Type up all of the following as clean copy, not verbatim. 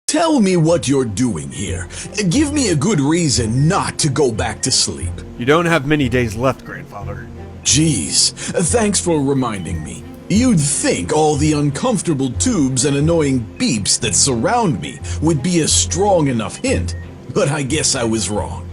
Tell me what you're doing here. Give me a good reason not to go back to sleep. You don't have many days left, Grandfather. Jeez, thanks for reminding me. You'd think all the uncomfortable tubes and annoying beeps that surround me would be a strong enough hint, but I guess I was wrong.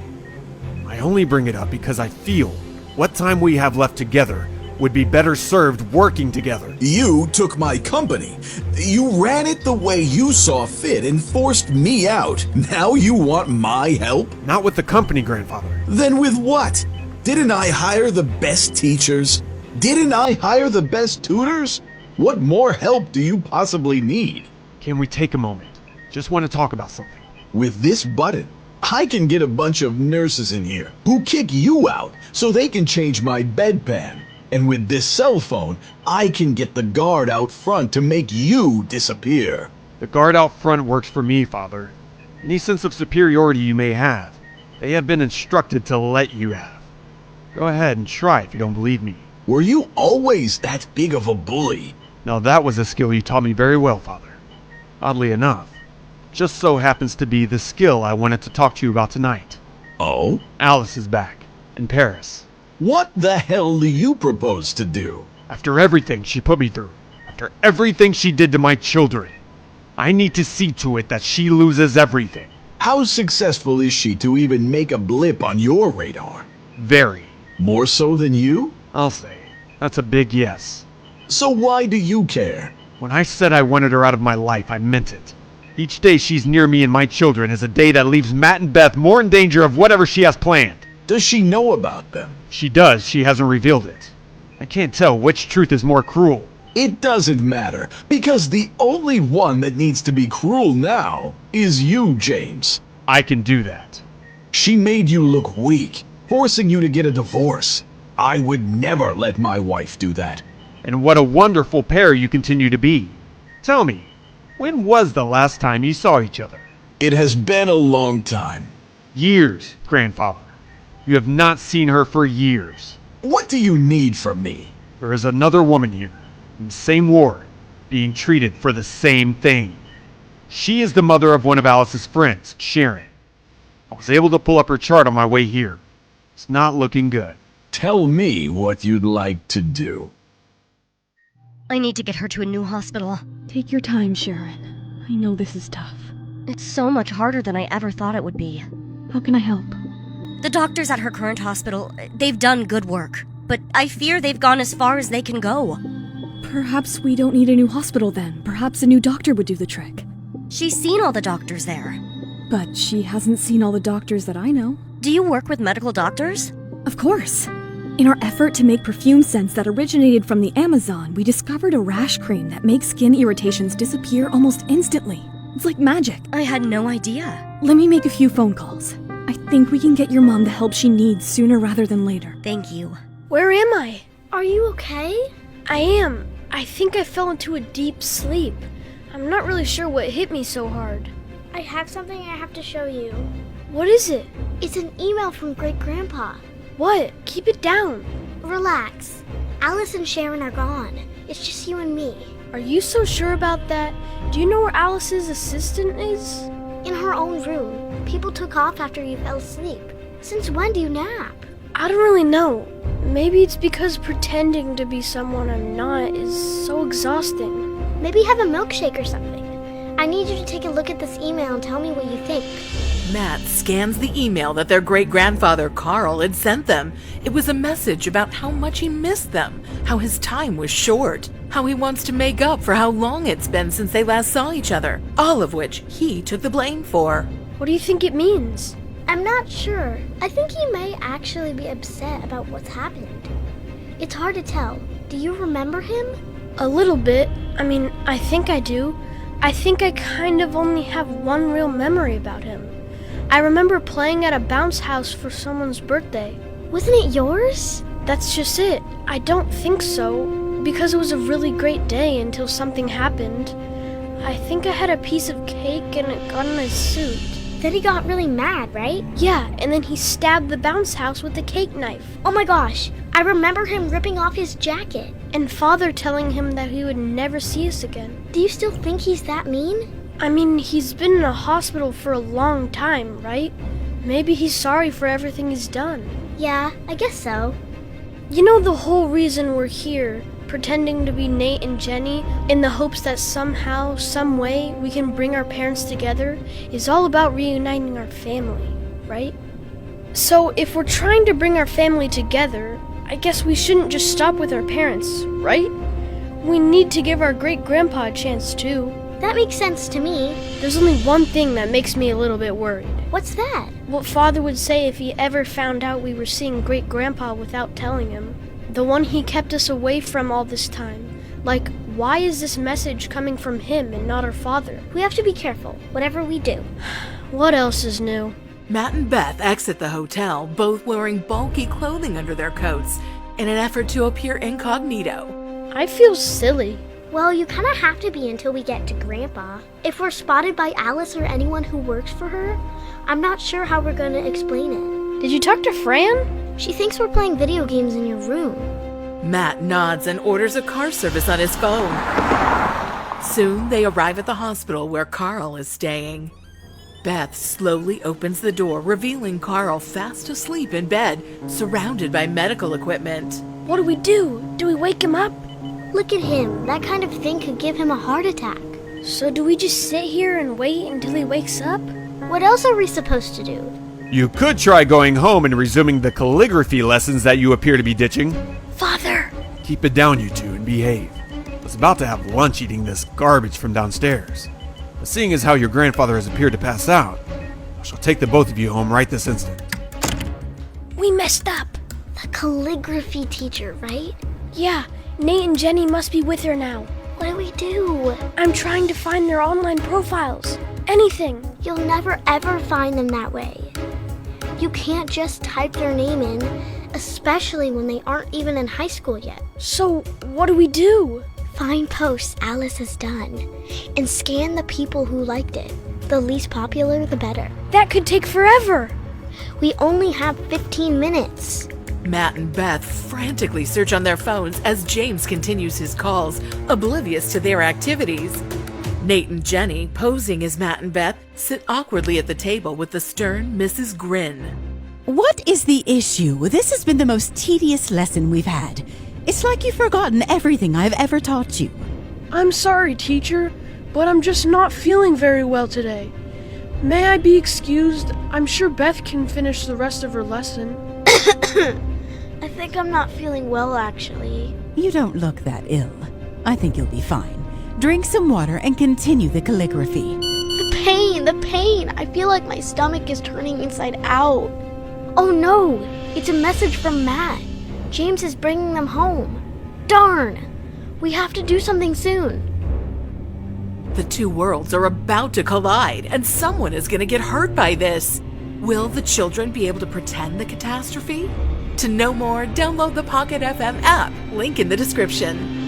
I only bring it up because I feel what time we have left together would be better served working together. You took my company. You ran it the way you saw fit and forced me out. Now you want my help? Not with the company, Grandfather. Then with what? Didn't I hire the best teachers? Didn't I hire the best tutors? What more help do you possibly need? Can we take a moment? Just want to talk about something. With this button, I can get a bunch of nurses in here who kick you out so they can change my bedpan. And with this cell phone, I can get the guard out front to make you disappear. The guard out front works for me, Father. Any sense of superiority you may have, they have been instructed to let you have. Go ahead and try if you don't believe me. Were you always that big of a bully? Now that was a skill you taught me very well, Father. Oddly enough, just so happens to be the skill I wanted to talk to you about tonight. Oh? Alice is back, in Paris. What the hell do you propose to do? After everything she put me through, after everything she did to my children, I need to see to it that she loses everything. How successful is she to even make a blip on your radar? Very. More so than you? I'll say. That's a big yes. So why do you care? When I said I wanted her out of my life, I meant it. Each day she's near me and my children is a day that leaves Matt and Beth more in danger of whatever she has planned. Does she know about them? She does, she hasn't revealed it. I can't tell which truth is more cruel. It doesn't matter, because the only one that needs to be cruel now is you, James. I can do that. She made you look weak, forcing you to get a divorce. I would never let my wife do that. And what a wonderful pair you continue to be. Tell me, when was the last time you saw each other? It has been a long time. Years, Grandfather. You have not seen her for years. What do you need from me? There is another woman here, in the same ward, being treated for the same thing. She is the mother of one of Alice's friends, Sharon. I was able to pull up her chart on my way here. It's not looking good. Tell me what you'd like to do. I need to get her to a new hospital. Take your time, Sharon. I know this is tough. It's so much harder than I ever thought it would be. How can I help? The doctors at her current hospital, they've done good work, but I fear they've gone as far as they can go. Perhaps we don't need a new hospital then. Perhaps a new doctor would do the trick. She's seen all the doctors there. But she hasn't seen all the doctors that I know. Do you work with medical doctors? Of course. In our effort to make perfume scents that originated from the Amazon, we discovered a rash cream that makes skin irritations disappear almost instantly. It's like magic. I had no idea. Let me make a few phone calls. I think we can get your mom the help she needs sooner rather than later. Thank you. Where am I? Are you okay? I am. I think I fell into a deep sleep. I'm not really sure what hit me so hard. I have something I have to show you. What is it? It's an email from Great Grandpa. What? Keep it down. Relax. Alice and Sharon are gone. It's just you and me. Are you so sure about that? Do you know where Alice's assistant is? In her own room. People took off after you fell asleep. Since when do you nap? I don't really know. Maybe it's because pretending to be someone I'm not is so exhausting. Maybe have a milkshake or something. I need you to take a look at this email and tell me what you think. Matt scans the email that their great-grandfather Carl had sent them. It was a message about how much he missed them, how his time was short, how he wants to make up for how long it's been since they last saw each other, all of which he took the blame for. What do you think it means? I'm not sure. I think he may actually be upset about what's happened. It's hard to tell. Do you remember him? A little bit. I think I do. I think I kind of only have one real memory about him. I remember playing at a bounce house for someone's birthday. Wasn't it yours? That's just it. I don't think so, because it was a really great day until something happened. I think I had a piece of cake and it got in his suit. Then he got really mad, right? Yeah, and then he stabbed the bounce house with the cake knife. Oh my gosh, I remember him ripping off his jacket. And Father telling him that he would never see us again. Do you still think he's that mean? I mean, he's been in a hospital for a long time, right? Maybe he's sorry for everything he's done. Yeah, I guess so. You know, the whole reason we're here, pretending to be Nate and Jenny in the hopes that somehow, some way, we can bring our parents together, is all about reuniting our family, right? So if we're trying to bring our family together, I guess we shouldn't just stop with our parents, right? We need to give our great-grandpa a chance too. That makes sense to me. There's only one thing that makes me a little bit worried. What's that? What Father would say if he ever found out we were seeing great-grandpa without telling him. The one he kept us away from all this time. Like, why is this message coming from him and not our father? We have to be careful, whatever we do. What else is new? Matt and Beth exit the hotel, both wearing bulky clothing under their coats, in an effort to appear incognito. I feel silly. Well, you kind of have to be until we get to Grandpa. If we're spotted by Alice or anyone who works for her, I'm not sure how we're going to explain it. Did you talk to Fran? She thinks we're playing video games in your room. Matt nods and orders a car service on his phone. Soon they arrive at the hospital where Carl is staying. Beth slowly opens the door, revealing Carl fast asleep in bed, surrounded by medical equipment. What do we do? Do we wake him up? Look at him. That kind of thing could give him a heart attack. So do we just sit here and wait until he wakes up? What else are we supposed to do? You could try going home and resuming the calligraphy lessons that you appear to be ditching. Father! Keep it down, you two, and behave. I was about to have lunch eating this garbage from downstairs. But seeing as how your grandfather has appeared to pass out, I shall take the both of you home right this instant. We messed up. The calligraphy teacher, right? Yeah, Nate and Jenny must be with her now. What do we do? I'm trying to find their online profiles. Anything. You'll never ever find them that way. You can't just type their name in, especially when they aren't even in high school yet. So, what do we do? Find posts Alice has done, and scan the people who liked it. The least popular, the better. That could take forever. We only have 15 minutes. Matt and Beth frantically search on their phones as James continues his calls, oblivious to their activities. Nate and Jenny, posing as Matt and Beth, sit awkwardly at the table with the stern Mrs. Grin. What is the issue? This has been the most tedious lesson we've had. It's like you've forgotten everything I've ever taught you. I'm sorry, teacher, but I'm just not feeling very well today. May I be excused? I'm sure Beth can finish the rest of her lesson. I think I'm not feeling well, actually. You don't look that ill. I think you'll be fine. Drink some water and continue the calligraphy. The pain! I feel like my stomach is turning inside out. Oh no! It's a message from Matt. James is bringing them home. Darn! We have to do something soon. The two worlds are about to collide, and someone is going to get hurt by this. Will the children be able to pretend the catastrophe? To know more, download the Pocket FM app, link in the description.